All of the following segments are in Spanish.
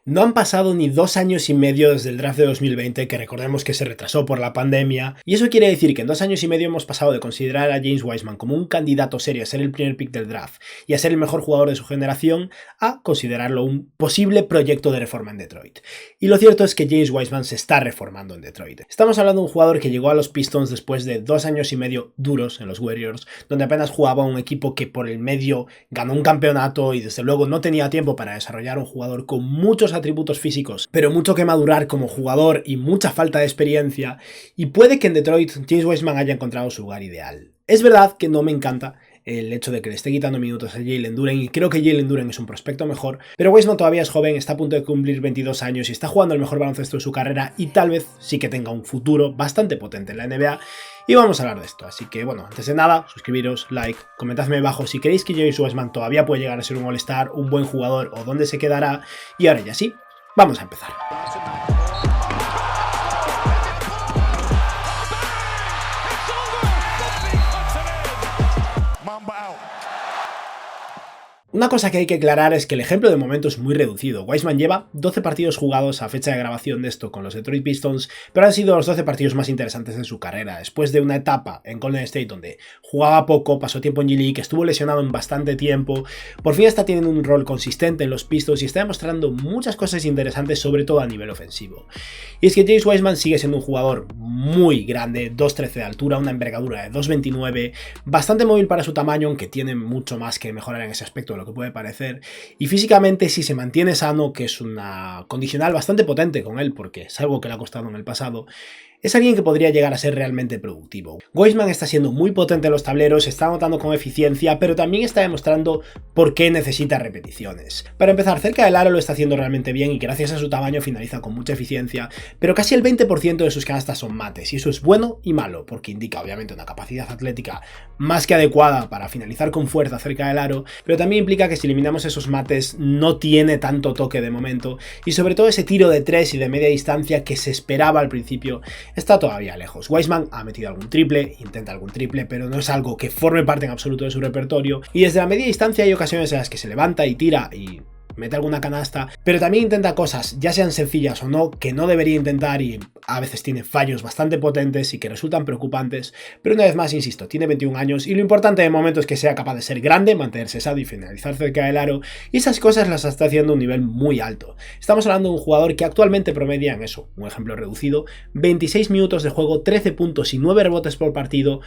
No han pasado ni 2 años y medio desde el draft de 2020, que recordemos que se retrasó por la pandemia, y eso quiere decir que en 2 años y medio hemos pasado de considerar a James Wiseman como un candidato serio a ser el primer pick del draft y a ser el mejor jugador de su generación, a considerarlo un posible proyecto de reforma en Detroit. Y lo cierto es que James Wiseman se está reformando en Detroit. Estamos hablando de un jugador que llegó a los Pistons después de 2 años y medio duros en los Warriors, donde apenas jugaba un equipo que por el medio ganó un campeonato y desde luego no tenía tiempo para desarrollar un jugador con muchos atributos físicos, pero mucho que madurar como jugador y mucha falta de experiencia, y puede que en Detroit James Wiseman haya encontrado su lugar ideal. Es verdad que no me encanta el hecho de que le esté quitando minutos a Jalen Duren, y creo que Jalen Duren es un prospecto mejor, pero Wiseman todavía es joven, está a punto de cumplir 22 años y está jugando el mejor baloncesto de su carrera y tal vez sí que tenga un futuro bastante potente en la NBA. Y vamos a hablar de esto, así que bueno, antes de nada, suscribiros, like, comentadme abajo si creéis que James Wiseman todavía puede llegar a ser un All-Star, un buen jugador o dónde se quedará. Y ahora ya sí, vamos a empezar. Una cosa que hay que aclarar es que el ejemplo de momento es muy reducido. Wiseman lleva 12 partidos jugados a fecha de grabación de esto con los Detroit Pistons, pero han sido los 12 partidos más interesantes de su carrera. Después de una etapa en Golden State donde jugaba poco, pasó tiempo en G-League, estuvo lesionado en bastante tiempo, por fin está teniendo un rol consistente en los Pistons y está demostrando muchas cosas interesantes, sobre todo a nivel ofensivo. Y es que James Wiseman sigue siendo un jugador muy grande, 2'13 de altura, una envergadura de 2'29, bastante móvil para su tamaño, aunque tiene mucho más que mejorar en ese aspecto lo que puede parecer, y físicamente si se mantiene sano, que es una condicional bastante potente con él porque es algo que le ha costado en el pasado, es alguien que podría llegar a ser realmente productivo. Wiseman está siendo muy potente en los tableros, está anotando con eficiencia, pero también está demostrando por qué necesita repeticiones. Para empezar, cerca del aro lo está haciendo realmente bien y gracias a su tamaño finaliza con mucha eficiencia, pero casi el 20% de sus canastas son mates, y eso es bueno y malo, porque indica obviamente una capacidad atlética más que adecuada para finalizar con fuerza cerca del aro, pero también implica que si eliminamos esos mates no tiene tanto toque de momento, y sobre todo ese tiro de 3 y de media distancia que se esperaba al principio está todavía lejos. Wiseman ha metido algún triple, intenta algún triple, pero no es algo que forme parte en absoluto de su repertorio, y desde la media distancia hay ocasiones en las que se levanta y tira y mete alguna canasta, pero también intenta cosas, ya sean sencillas o no, que no debería intentar, y a veces tiene fallos bastante potentes y que resultan preocupantes, pero una vez más, insisto, tiene 21 años y lo importante de momento es que sea capaz de ser grande, mantenerse sano y finalizar cerca del aro, y esas cosas las está haciendo a un nivel muy alto. Estamos hablando de un jugador que actualmente promedia en eso, un ejemplo reducido, 26 minutos de juego, 13 puntos y 9 rebotes por partido.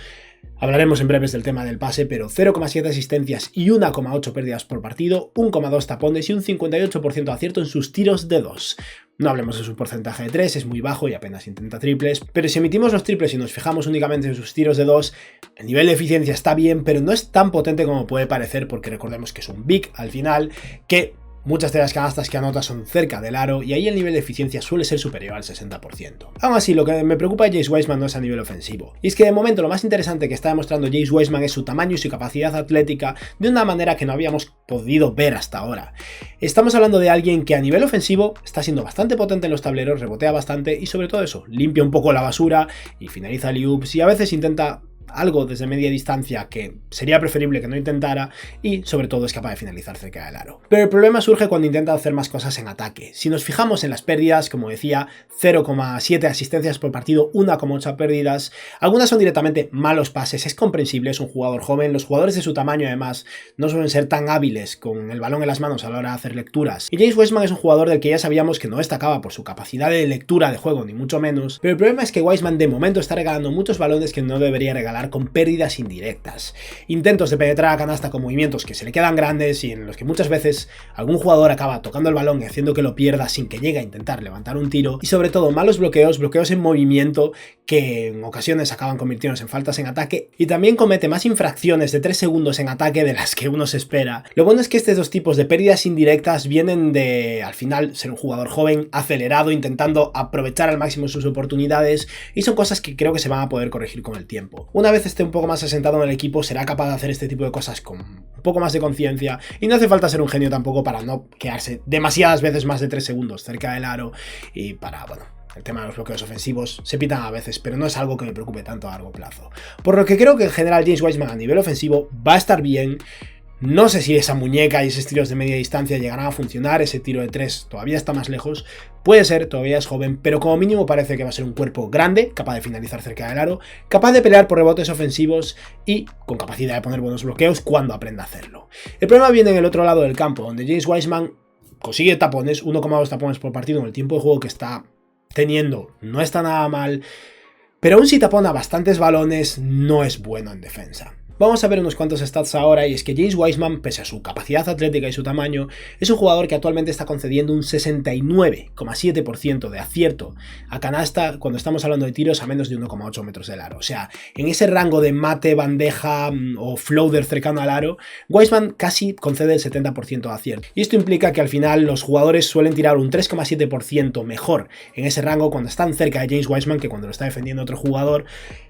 Hablaremos en breves del tema del pase, pero 0,7 asistencias y 1,8 pérdidas por partido, 1,2 tapones y un 58% de acierto en sus tiros de 2. No hablemos de su porcentaje de 3, es muy bajo y apenas intenta triples, pero si emitimos los triples y nos fijamos únicamente en sus tiros de 2, el nivel de eficiencia está bien, pero no es tan potente como puede parecer, porque recordemos que es un big al final, que muchas de las canastas que anota son cerca del aro y ahí el nivel de eficiencia suele ser superior al 60%. Aún así, lo que me preocupa de James Wiseman no es a nivel ofensivo. Y es que de momento lo más interesante que está demostrando James Wiseman es su tamaño y su capacidad atlética de una manera que no habíamos podido ver hasta ahora. Estamos hablando de alguien que a nivel ofensivo está siendo bastante potente en los tableros, rebotea bastante y sobre todo eso, limpia un poco la basura y finaliza alley-oops y a veces intenta algo desde media distancia que sería preferible que no intentara, y sobre todo es capaz de finalizar cerca del aro. Pero el problema surge cuando intenta hacer más cosas en ataque. Si nos fijamos en las pérdidas, como decía, 0,7 asistencias por partido, 1,8 pérdidas, algunas son directamente malos pases, es comprensible, es un jugador joven, los jugadores de su tamaño además no suelen ser tan hábiles con el balón en las manos a la hora de hacer lecturas, y James Wiseman es un jugador del que ya sabíamos que no destacaba por su capacidad de lectura de juego, ni mucho menos, pero el problema es que Wiseman de momento está regalando muchos balones que no debería regalar con pérdidas indirectas, intentos de penetrar a canasta con movimientos que se le quedan grandes y en los que muchas veces algún jugador acaba tocando el balón y haciendo que lo pierda sin que llegue a intentar levantar un tiro, y sobre todo malos bloqueos en movimiento que en ocasiones acaban convirtiéndose en faltas en ataque, y también comete más infracciones de 3 segundos en ataque de las que uno se espera. Lo bueno es que estos dos tipos de pérdidas indirectas vienen de, al final, ser un jugador joven, acelerado, intentando aprovechar al máximo sus oportunidades, y son cosas que creo que se van a poder corregir con el tiempo. Una vez esté un poco más asentado en el equipo, será capaz de hacer este tipo de cosas con un poco más de conciencia, y no hace falta ser un genio tampoco para no quedarse demasiadas veces más de 3 segundos cerca del aro, y para, bueno, el tema de los bloqueos ofensivos se pitan a veces, pero no es algo que me preocupe tanto a largo plazo. Por lo que creo que en general James Wiseman a nivel ofensivo va a estar bien. No sé si esa muñeca y esos tiros de media distancia llegarán a funcionar, ese tiro de 3 todavía está más lejos, puede ser, todavía es joven, pero como mínimo parece que va a ser un cuerpo grande, capaz de finalizar cerca del aro, capaz de pelear por rebotes ofensivos y con capacidad de poner buenos bloqueos cuando aprenda a hacerlo. El problema viene en el otro lado del campo, donde James Wiseman consigue tapones, 1,2 tapones por partido en el tiempo de juego que está teniendo, no está nada mal, pero aún si tapona bastantes balones, no es bueno en defensa. Vamos a ver unos cuantos stats ahora, y es que James Wiseman, pese a su capacidad atlética y su tamaño, es un jugador que actualmente está concediendo un 69,7% de acierto a canasta cuando estamos hablando de tiros a menos de 1,8 metros del aro. O sea, en ese rango de mate, bandeja o floater cercano al aro, Wiseman casi concede el 70% de acierto. Y esto implica que al final los jugadores suelen tirar un 3,7% mejor en ese rango cuando están cerca de James Wiseman que cuando lo está defendiendo otro jugador,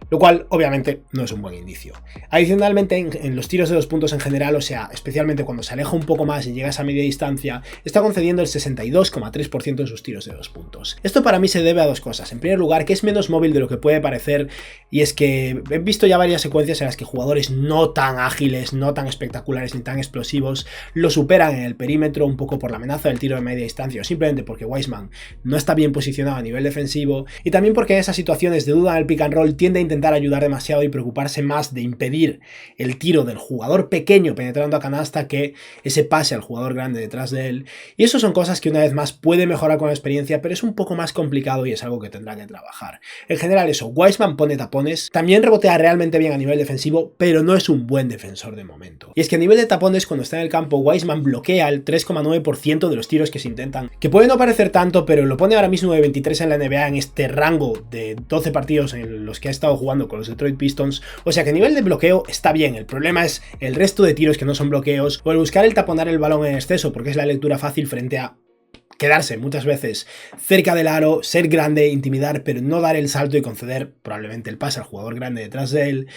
lo cual obviamente no es un buen indicio. Adicionalmente, en los tiros de 2 puntos en general, o sea, especialmente cuando se aleja un poco más y llega a esa media distancia, está concediendo el 62,3% en sus tiros de 2 puntos. Esto para mí se debe a dos cosas. En primer lugar, que es menos móvil de lo que puede parecer, y es que he visto ya varias secuencias en las que jugadores no tan ágiles, no tan espectaculares ni tan explosivos lo superan en el perímetro un poco por la amenaza del tiro de media distancia o simplemente porque Wiseman no está bien posicionado a nivel defensivo, y también porque en esas situaciones de duda en el pick and roll tiende a intentar ayudar demasiado y preocuparse más de impedir el tiro del jugador pequeño penetrando a canasta que ese pase al jugador grande detrás de él. Y eso son cosas que una vez más puede mejorar con la experiencia, pero es un poco más complicado y es algo que tendrá que trabajar. En general eso, Wiseman pone tapones, también rebotea realmente bien a nivel defensivo, pero no es un buen defensor de momento. Y es que a nivel de tapones, cuando está en el campo, Wiseman bloquea el 3,9% de los tiros que se intentan, que puede no parecer tanto, pero lo pone ahora mismo de 23 en la NBA en este rango de 12 partidos en los que ha estado jugando con los Detroit Pistons. O sea que a nivel de bloqueo está bien, el problema es el resto de tiros que no son bloqueos o el buscar el taponar el balón en exceso porque es la lectura fácil frente a quedarse muchas veces cerca del aro, ser grande, intimidar, pero no dar el salto y conceder probablemente el pase al jugador grande detrás de él.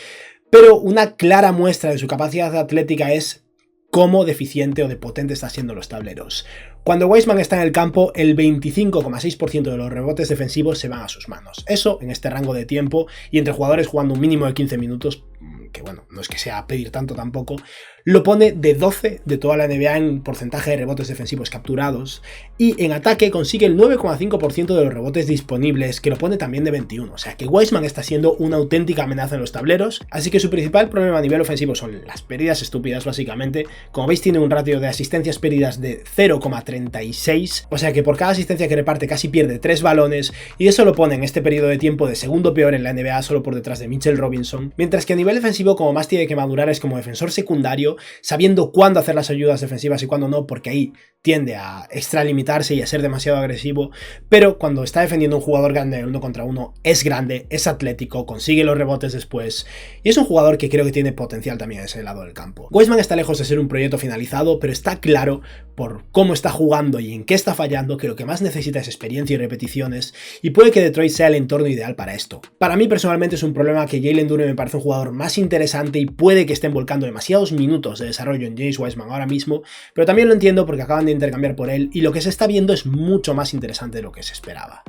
Pero una clara muestra de su capacidad atlética es cómo deficiente o de potente está siendo los tableros. Cuando Wiseman está en el campo, el 25,6% de los rebotes defensivos se van a sus manos. Eso en este rango de tiempo y entre jugadores jugando un mínimo de 15 minutos, que bueno, no es que sea pedir tanto tampoco, lo pone de 12 de toda la NBA en porcentaje de rebotes defensivos capturados, y en ataque consigue el 9,5% de los rebotes disponibles, que lo pone también de 21, o sea que Wiseman está siendo una auténtica amenaza en los tableros, así que su principal problema a nivel ofensivo son las pérdidas estúpidas básicamente. Como veis tiene un ratio de asistencias perdidas de 0,36, o sea que por cada asistencia que reparte casi pierde 3 balones, y eso lo pone en este periodo de tiempo de segundo peor en la NBA, solo por detrás de Mitchell Robinson, mientras que a nivel defensivo como más tiene que madurar es como defensor secundario, sabiendo cuándo hacer las ayudas defensivas y cuándo no, porque ahí tiende a extralimitarse y a ser demasiado agresivo, pero cuando está defendiendo un jugador grande en 1 contra 1, es grande, es atlético, consigue los rebotes después, y es un jugador que creo que tiene potencial también a ese lado del campo. Wiseman está lejos de ser un proyecto finalizado, pero está claro por cómo está jugando y en qué está fallando que lo que más necesita es experiencia y repeticiones, y puede que Detroit sea el entorno ideal para esto. Para mí personalmente es un problema que Jalen Duren me parece un jugador más interesante y puede que esté volcando demasiados minutos de desarrollo en James Wiseman ahora mismo, pero también lo entiendo porque acaban de intercambiar por él y lo que se está viendo es mucho más interesante de lo que se esperaba.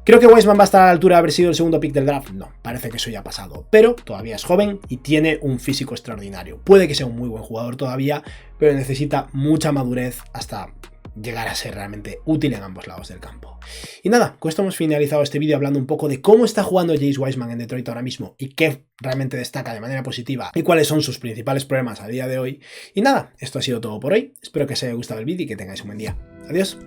¿Creo que Wiseman va a estar a la altura de haber sido el segundo pick del draft? No, parece que eso ya ha pasado, pero todavía es joven y tiene un físico extraordinario. Puede que sea un muy buen jugador todavía, pero necesita mucha madurez hasta llegar a ser realmente útil en ambos lados del campo. Y nada, con esto hemos finalizado este vídeo hablando un poco de cómo está jugando James Wiseman en Detroit ahora mismo y qué realmente destaca de manera positiva y cuáles son sus principales problemas a día de hoy. Y nada, esto ha sido todo por hoy. Espero que os haya gustado el vídeo y que tengáis un buen día. Adiós.